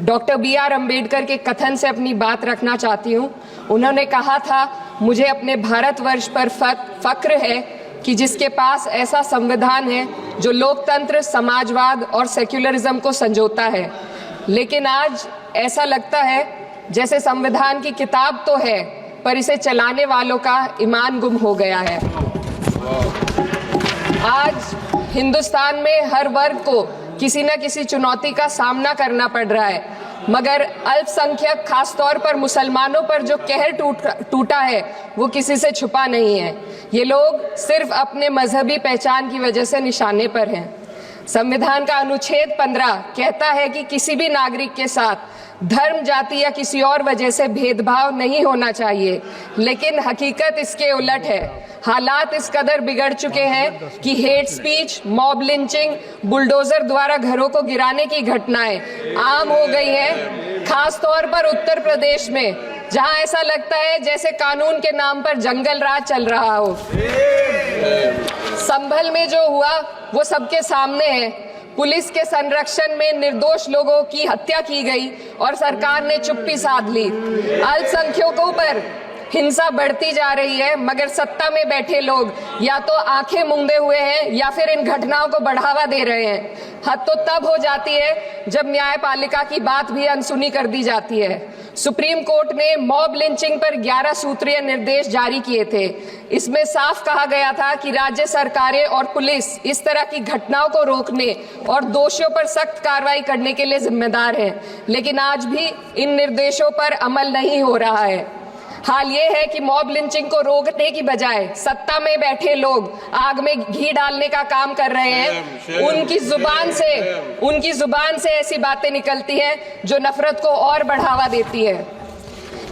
Doctor BR Ambedkar के कथन से अपनी बात रखना चाहती हूँ। उन्होंने कहा था, मुझे अपने भारतवर्ष पर फक्र है कि जिसके पास ऐसा संविधान है जो लोकतंत्र, समाजवाद और सेक्युलरिज्म को संजोता है। लेकिन आज ऐसा लगता है जैसे संविधान की किताब तो है, पर इसे चलाने वालों का ईमान गुम हो गया है। आज हिंदुस्तान में हर वर्ग को किसी न किसी चुनौती का सामना करना पड़ रहा है, मगर अल्पसंख्यक, खासतौर पर मुसलमानों पर जो कहर टूटा है वो किसी से छुपा नहीं है। ये लोग सिर्फ अपने मजहबी पहचान की वजह से निशाने पर हैं। संविधान का अनुच्छेद 15 कहता है कि किसी भी नागरिक के साथ धर्म, जाति या किसी और वजह से भेदभाव नहीं होना चाहिए, लेकिन हकीकत इसके उलट है। हालात इस कदर बिगड़ चुके हैं कि hate speech, mob lynching, bulldozer द्वारा घरों को गिराने की घटनाएं आम हो गई हैं, खास तौर पर उत्तर प्रदेश में, जहां ऐसा लगता है जैसे कानून के नाम पर जंगल राज चल रहा हो। संभल में जो हुआ वो सबके सामने है। पुलिस के संरक्षण में निर्दोष लोगों की हत्या की गई और सरकार ने चुप्पी साध ली। अल्पसंख्यकों पर हिंसा बढ़ती जा रही है, मगर सत्ता में बैठे लोग या तो आंखें मूंदे हुए हैं या फिर इन घटनाओं को बढ़ावा दे रहे हैं। हद तो तब हो जाती है जब न्यायपालिका की बात भी अनसुनी कर दी जाती है। सुप्रीम कोर्ट ने मॉब लिंचिंग पर 11 सूत्रीय निर्देश जारी किए थे। इसमें साफ कहा गया था कि राज्य सरकारें और पुलिस इस तरह की घटनाओं को रोकने और दोषियों पर सख्त कार्रवाई करने के लिए जिम्मेदार है, लेकिन आज भी इन निर्देशों पर अमल नहीं हो रहा है। हाल ये है कि मॉब लिंचिंग को रोकने की बजाय सत्ता में बैठे लोग आग में घी डालने का काम कर रहे हैं। उनकी जुबान से ऐसी बातें निकलती हैं जो नफरत को और बढ़ावा देती है।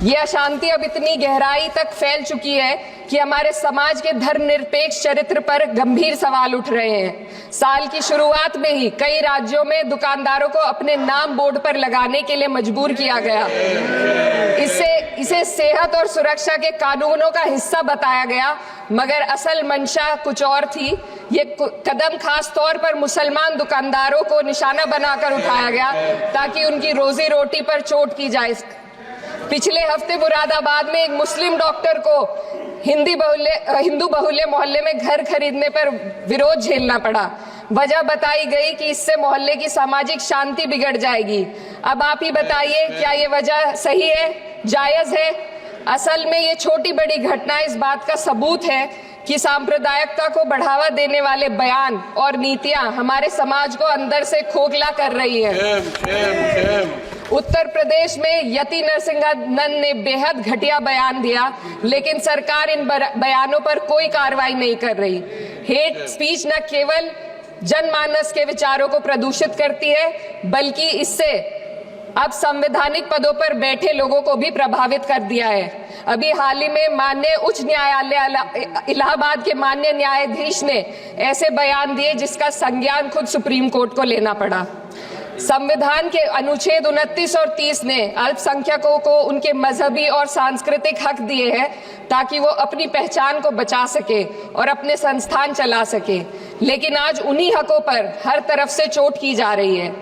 ये अशांति अब इतनी गहराई तक फैल चुकी है कि हमारे समाज के धर्मनिरपेक्ष चरित्र पर गंभीर सवाल उठ रहे हैं। साल की शुरुआत में ही कई राज्यों में दुकानदारों को अपने नाम बोर्ड पर लगाने के लिए मजबूर किया गया। इसे सेहत और सुरक्षा के कानूनों का हिस्सा बताया गया, मगर असल मंशा कुछ और थी। ये कदम खास तौर पर मुसलमान दुकानदारों को निशाना बनाकर उठाया गया ताकि उनकी रोजी रोटी पर चोट की जाए। पिछले हफ्ते मुरादाबाद में एक मुस्लिम डॉक्टर को हिंदू बहुल्य मोहल्ले में घर खरीदने पर विरोध झेलना पड़ा। वजह बताई गई कि इससे मोहल्ले की सामाजिक शांति बिगड़ जाएगी। अब आप ही बताइए, क्या ये वजह सही है, जायज है? असल में ये छोटी बड़ी घटना इस बात का सबूत है कि सांप्रदायिकता को बढ़ावा देने वाले बयान और नीतियां हमारे समाज को अंदर से खोखला कर रही है। उत्तर प्रदेश में यति नरसिंहानंद ने बेहद घटिया बयान दिया, लेकिन सरकार इन बयानों पर कोई कार्रवाई नहीं कर रही। हेट स्पीच न केवल जनमानस के विचारों को प्रदूषित करती है, बल्कि इससे अब संवैधानिक पदों पर बैठे लोगों को भी प्रभावित कर दिया है। अभी हाल ही में माननीय उच्च न्यायालय इलाहाबाद के माननीय न्यायाधीश ने ऐसे बयान दिए जिसका संज्ञान खुद सुप्रीम कोर्ट को लेना पड़ा। संविधान के अनुच्छेद 29 और 30 ने अल्पसंख्यकों को उनके मजहबी और सांस्कृतिक हक दिए हैं ताकि वो अपनी पहचान को बचा सके और अपने संस्थान चला सके, लेकिन आज उन्हीं हकों पर हर तरफ से चोट की जा रही है।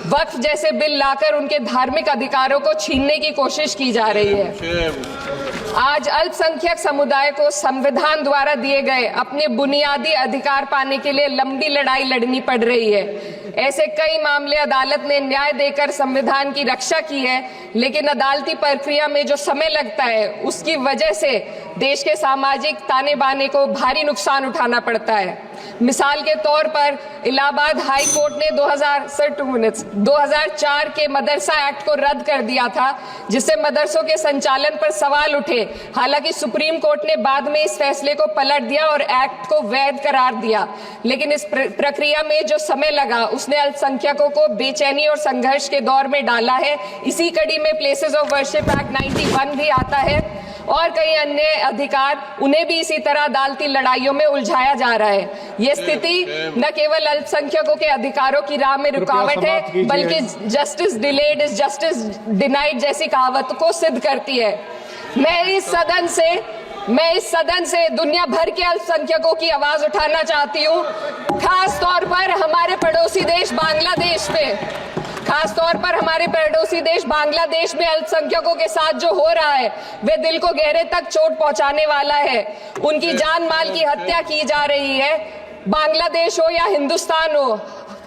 वक्फ जैसे बिल लाकर उनके धार्मिक अधिकारों को छीनने की कोशिश की जा रही है। आज अल्पसंख्यक समुदाय को संविधान द्वारा दिए गए अपने बुनियादी अधिकार पाने के लिए लंबी लड़ाई लड़नी पड़ रही है। ऐसे कई मामले अदालत ने न्याय देकर संविधान की रक्षा की है, लेकिन अदालती प्रक्रिया में जो समय लगता है उसकी वजह से देश के सामाजिक ताने बाने को भारी नुकसान उठाना पड़ता है। मिसाल के तौर पर इलाहाबाद हाई कोर्ट ने 2004 के मदरसा एक्ट को रद्द कर दिया था, जिससे मदरसों के संचालन पर सवाल उठे। हालांकि सुप्रीम कोर्ट ने बाद में इस फैसले को पलट दिया और एक्ट को वैध करार दिया, लेकिन इस प्रक्रिया में जो समय लगा उसने अल्पसंख्यकों को बेचैनी और संघर्ष के दौर में डाला है। इसी कड़ी में प्लेसेस ऑफ वर्शिप एक्ट 91 भी आता है और कई अन्य अधिकार, उन्हें भी इसी तरह अदालती लड़ाइयों में उलझाया जा रहा है। ये स्थिति न केवल अल्पसंख्यकों के अधिकारों की राह में रुकावट है, बल्कि justice delayed is justice denied जैसी कहावत को सिद्ध करती है। मैं इस सदन से दुनिया भर के अल्पसंख्यकों की आवाज उठाना चाहती हूँ, खास तौर पर हमारे पड़ोसी देश बांग्लादेश पे। खास तौर पर हमारे पड़ोसी देश बांग्लादेश में अल्पसंख्यकों के साथ जो हो रहा है वे दिल को गहरे तक चोट पहुंचाने वाला है। उनकी जान माल की हत्या की जा रही है। बांग्लादेश हो या हिंदुस्तान हो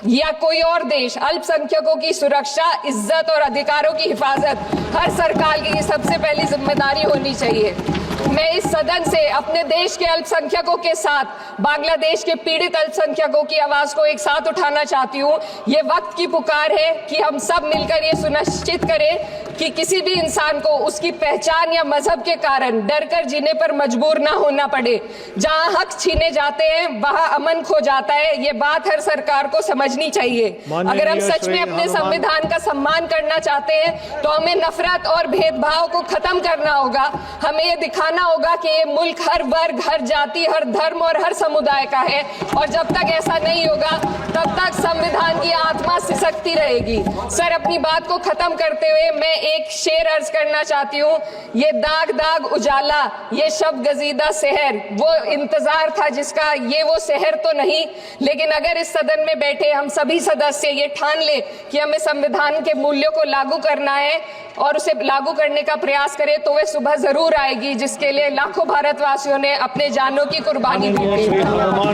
या कोई और देश, अल्पसंख्यकों की सुरक्षा, इज्जत और अधिकारों की हिफाजत हर सरकार की सबसे पहली जिम्मेदारी होनी चाहिए। मैं इस सदन से अपने देश के अल्पसंख्यकों के साथ बांग्लादेश के पीड़ित अल्पसंख्यकों की आवाज को एक साथ उठाना चाहती हूँ। ये वक्त की पुकार है कि हम सब मिलकर ये सुनिश्चित करें कि किसी भी इंसान को उसकी पहचान या मजहब के कारण डर कर जीने पर मजबूर ना होना पड़े। जहां हक छीने जाते हैं वहां अमन खो जाता है। ये बात हर सरकार को समझनी चाहिए। अगर हम सच में अपने संविधान का सम्मान करना चाहते हैं तो हमें नफरत और भेदभाव को खत्म करना होगा। हमें ये दिखाना होगा कि ये मुल्क हर वर्ग, हर जाति, हर धर्म और हर समुदाय का है और जब तक ऐसा नहीं होगा तब तक संविधान की आत्मा सिसकती रहेगी। सर, अपनी बात को खत्म करते हुए मैं एक शेर अर्ज करना चाहती हूँ। ये दाग दाग उजाला, ये शब गजीदा शहर, वो इंतजार था जिसका, ये वो शहर तो नहीं। लेकिन अगर इस सदन में बैठे हम सभी सदस्य ये ठान ले कि हमें संविधान के मूल्यों को लागू करना है और उसे लागू करने का प्रयास करें तो वह सुबह जरूर आएगी जिसके लिए लाखों भारतवासियों ने अपने जानों की कुर्बानी दी थी।